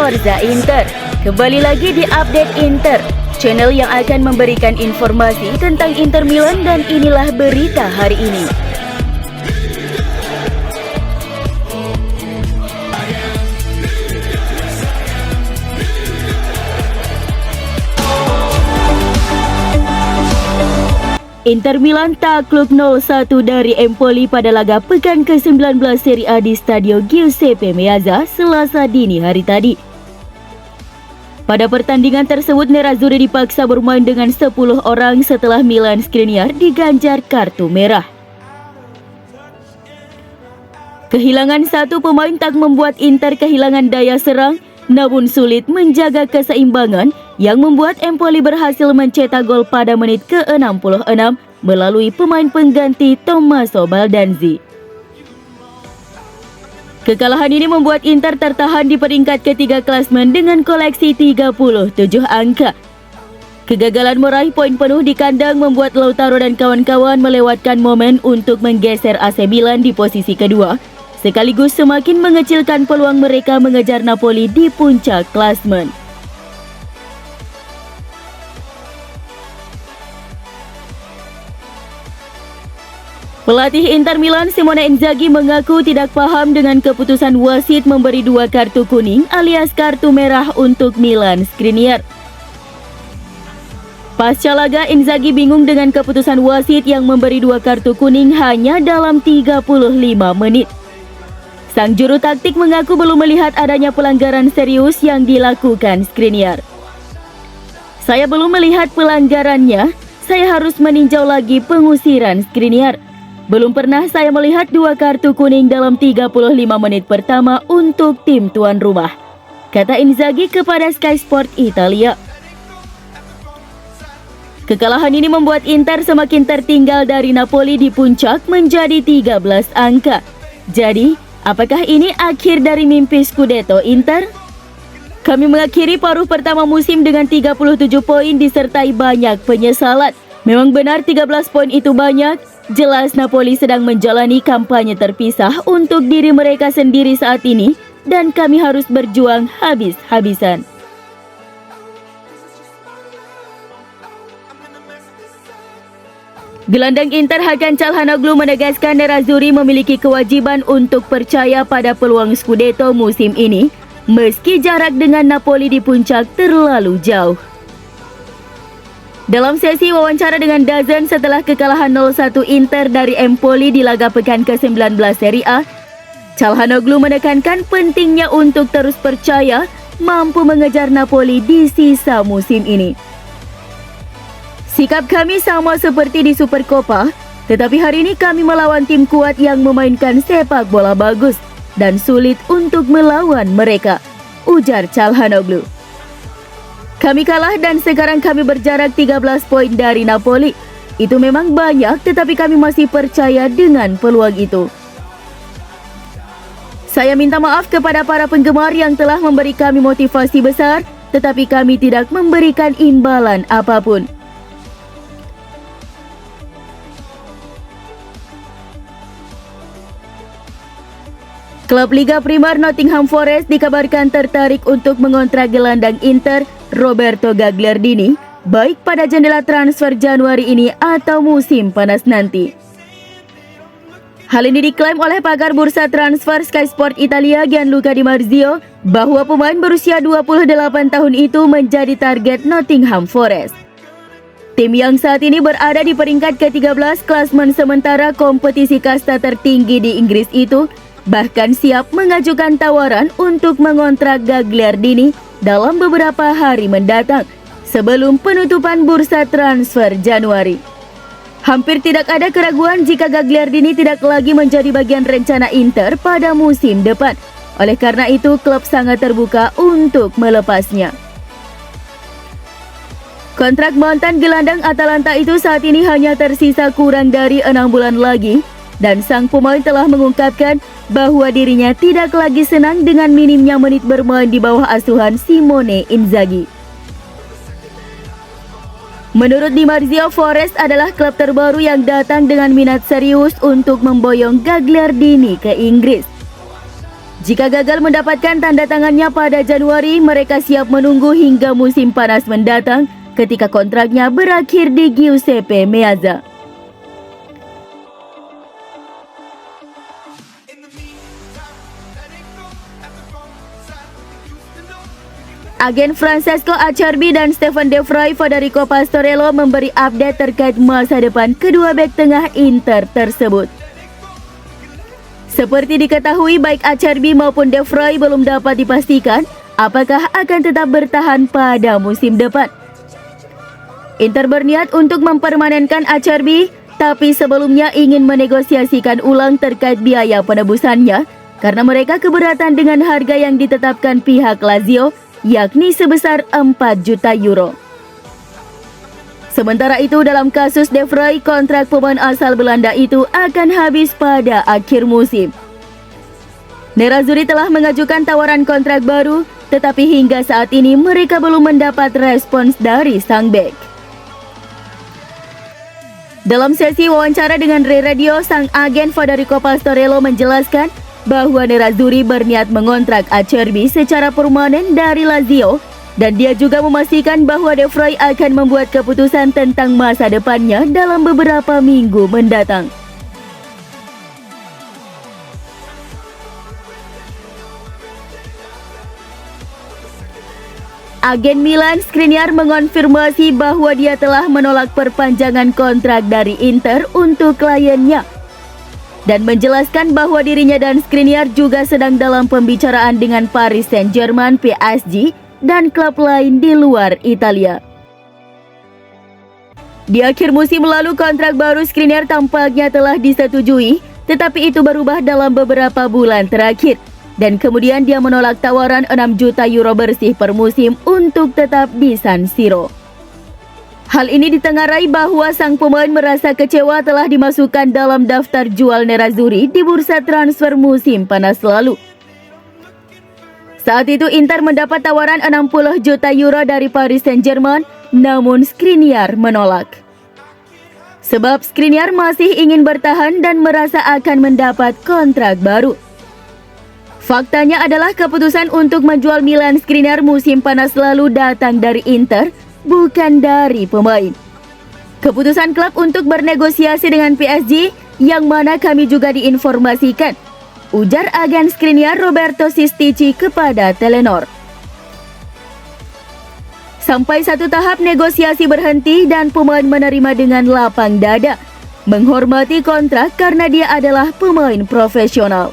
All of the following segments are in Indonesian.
Forza Inter. Kembali lagi di Update Inter, channel yang akan memberikan informasi tentang Inter Milan, dan inilah berita hari ini. Inter Milan takluk 0-1 dari Empoli pada laga pekan ke-19 Serie A di Stadio Giuseppe Meazza Selasa dini hari tadi. Pada pertandingan tersebut, Nerazzurri dipaksa bermain dengan 10 orang setelah Milan Skriniar diganjar kartu merah. Kehilangan satu pemain tak membuat Inter kehilangan daya serang, namun sulit menjaga keseimbangan yang membuat Empoli berhasil mencetak gol pada menit ke-66 melalui pemain pengganti Tommaso Baldanzi. Kekalahan ini membuat Inter tertahan di peringkat ketiga klasemen dengan koleksi 37 angka. Kegagalan meraih poin penuh di kandang membuat Lautaro dan kawan-kawan melewatkan momen untuk menggeser AC Milan di posisi kedua, sekaligus semakin mengecilkan peluang mereka mengejar Napoli di puncak klasemen. Pelatih Inter Milan Simone Inzaghi mengaku tidak paham dengan keputusan wasit memberi 2 kartu kuning alias kartu merah untuk Milan Skriniar. Pasca laga, Inzaghi bingung dengan keputusan wasit yang memberi 2 kartu kuning hanya dalam 35 menit. Sang juru taktik mengaku belum melihat adanya pelanggaran serius yang dilakukan Skriniar. "Saya belum melihat pelanggarannya, saya harus meninjau lagi pengusiran Skriniar. Belum pernah saya melihat 2 kartu kuning dalam 35 menit pertama untuk tim tuan rumah," kata Inzaghi kepada Sky Sport Italia. Kekalahan ini membuat Inter semakin tertinggal dari Napoli di puncak menjadi 13 angka. Jadi, apakah ini akhir dari mimpi Scudetto Inter? "Kami mengakhiri paruh pertama musim dengan 37 poin disertai banyak penyesalan. Memang benar 13 poin itu banyak. Jelas Napoli sedang menjalani kampanye terpisah untuk diri mereka sendiri saat ini, dan kami harus berjuang habis-habisan." Gelandang Inter Hakan Çalhanoğlu menegaskan Nerazzurri memiliki kewajiban untuk percaya pada peluang Scudetto musim ini, meski jarak dengan Napoli di puncak terlalu jauh. Dalam sesi wawancara dengan DAZN setelah kekalahan 0-1 Inter dari Empoli di laga pekan ke-19 Serie A, Çalhanoğlu menekankan pentingnya untuk terus percaya mampu mengejar Napoli di sisa musim ini. "Sikap kami sama seperti di Supercopa, tetapi hari ini kami melawan tim kuat yang memainkan sepak bola bagus dan sulit untuk melawan mereka," ujar Çalhanoğlu. "Kami kalah dan sekarang kami berjarak 13 poin dari Napoli. Itu memang banyak, tetapi kami masih percaya dengan peluang itu. Saya minta maaf kepada para penggemar yang telah memberi kami motivasi besar, tetapi kami tidak memberikan imbalan apapun." Klub Liga Primer Nottingham Forest dikabarkan tertarik untuk mengontrak gelandang Inter Roberto Gagliardini, baik pada jendela transfer Januari ini atau musim panas nanti. Hal ini diklaim oleh pakar bursa transfer Sky Sport Italia Gianluca Di Marzio bahwa pemain berusia 28 tahun itu menjadi target Nottingham Forest. Tim yang saat ini berada di peringkat ke-13 klasemen sementara kompetisi kasta tertinggi di Inggris itu bahkan siap mengajukan tawaran untuk mengontrak Gagliardini dalam beberapa hari mendatang sebelum penutupan bursa transfer Januari. Hampir tidak ada keraguan jika Gagliardini tidak lagi menjadi bagian rencana Inter pada musim depan. Oleh karena itu, klub sangat terbuka untuk melepasnya. Kontrak mantan gelandang Atalanta itu saat ini hanya tersisa kurang dari 6 bulan lagi, dan sang pemain telah mengungkapkan bahwa dirinya tidak lagi senang dengan minimnya menit bermain di bawah asuhan Simone Inzaghi. Menurut Di Marzio, Forest adalah klub terbaru yang datang dengan minat serius untuk memboyong Gagliardini ke Inggris. Jika gagal mendapatkan tanda tangannya pada Januari, mereka siap menunggu hingga musim panas mendatang ketika kontraknya berakhir di Giuseppe Meazza. Agen Francesco Acerbi dan Stefan De Vrij Federico Pastorello memberi update terkait masa depan kedua bek tengah Inter tersebut. Seperti diketahui, baik Acerbi maupun De Vrij belum dapat dipastikan apakah akan tetap bertahan pada musim depan. Inter berniat untuk mempermanenkan Acerbi, tapi sebelumnya ingin menegosiasikan ulang terkait biaya penebusannya karena mereka keberatan dengan harga yang ditetapkan pihak Lazio, yakni sebesar 4 juta euro. Sementara itu, dalam kasus De Vrij, kontrak pemain asal Belanda itu akan habis pada akhir musim. Nerazzurri telah mengajukan tawaran kontrak baru, tetapi hingga saat ini mereka belum mendapat respons dari sang bek. Dalam sesi wawancara dengan Rai Radio, sang agen Federico Pastorello menjelaskan bahwa Nerazzurri berniat mengontrak Acerbi secara permanen dari Lazio, dan dia juga memastikan bahwa De Vrij akan membuat keputusan tentang masa depannya dalam beberapa minggu mendatang. Agen Milan Skriniar mengonfirmasi bahwa dia telah menolak perpanjangan kontrak dari Inter untuk kliennya, dan menjelaskan bahwa dirinya dan Skriniar juga sedang dalam pembicaraan dengan Paris Saint-Germain, PSG, dan klub lain di luar Italia. Di akhir musim lalu, kontrak baru Skriniar tampaknya telah disetujui, tetapi itu berubah dalam beberapa bulan terakhir, dan kemudian dia menolak tawaran 6 juta euro bersih per musim untuk tetap di San Siro. Hal ini ditengarai bahwa sang pemain merasa kecewa telah dimasukkan dalam daftar jual Nerazzurri di bursa transfer musim panas lalu. Saat itu Inter mendapat tawaran 60 juta euro dari Paris Saint-Germain, namun Skriniar menolak. Sebab Skriniar masih ingin bertahan dan merasa akan mendapat kontrak baru. Faktanya adalah keputusan untuk menjual Milan Skriniar musim panas lalu datang dari Inter, bukan dari pemain. Keputusan klub untuk bernegosiasi dengan PSG, yang mana kami juga diinformasikan, ujar agen Skriniar Roberto Sistici kepada Telenor. Sampai satu tahap negosiasi berhenti dan pemain menerima dengan lapang dada, menghormati kontrak karena dia adalah pemain profesional.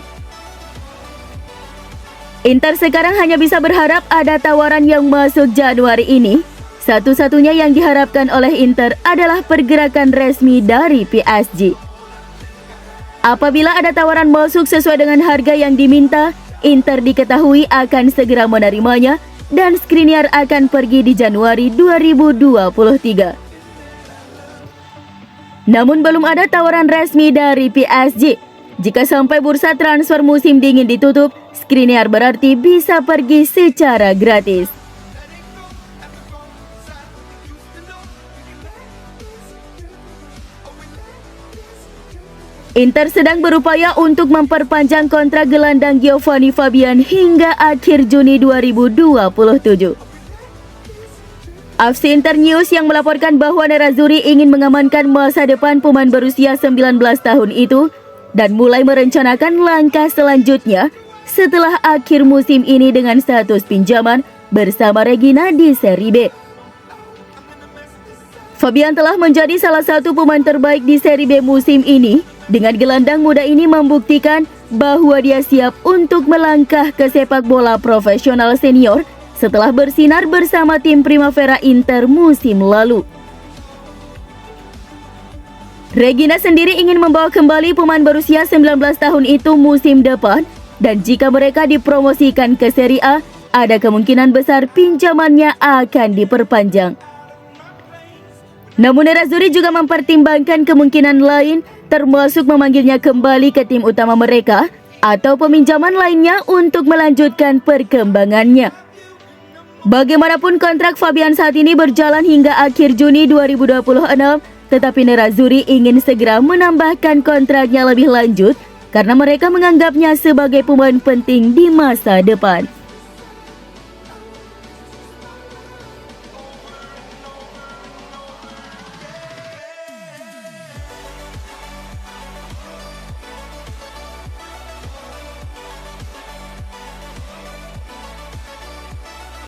Inter sekarang hanya bisa berharap ada tawaran yang masuk Januari ini. Satu-satunya yang diharapkan oleh Inter adalah pergerakan resmi dari PSG. Apabila ada tawaran masuk sesuai dengan harga yang diminta, Inter diketahui akan segera menerimanya dan Skriniar akan pergi di Januari 2023. Namun belum ada tawaran resmi dari PSG. Jika sampai bursa transfer musim dingin ditutup, Skriniar berarti bisa pergi secara gratis. Inter sedang berupaya untuk memperpanjang kontrak gelandang Giovanni Fabian hingga akhir Juni 2027. AFC Internews yang melaporkan bahwa Nerazzurri ingin mengamankan masa depan pemain berusia 19 tahun itu dan mulai merencanakan langkah selanjutnya setelah akhir musim ini dengan status pinjaman bersama Regina di Serie B. Fabian telah menjadi salah satu pemain terbaik di Serie B musim ini. Dengan gelandang muda ini membuktikan bahwa dia siap untuk melangkah ke sepak bola profesional senior setelah bersinar bersama tim Primavera Inter musim lalu. Regina sendiri ingin membawa kembali pemain berusia 19 tahun itu musim depan, dan jika mereka dipromosikan ke Serie A, ada kemungkinan besar pinjamannya akan diperpanjang. Namun Nerazzurri juga mempertimbangkan kemungkinan lain, termasuk memanggilnya kembali ke tim utama mereka atau peminjaman lainnya untuk melanjutkan perkembangannya. Bagaimanapun kontrak Fabian saat ini berjalan hingga akhir Juni 2026, tetapi Nerazzurri ingin segera menambahkan kontraknya lebih lanjut karena mereka menganggapnya sebagai pemain penting di masa depan.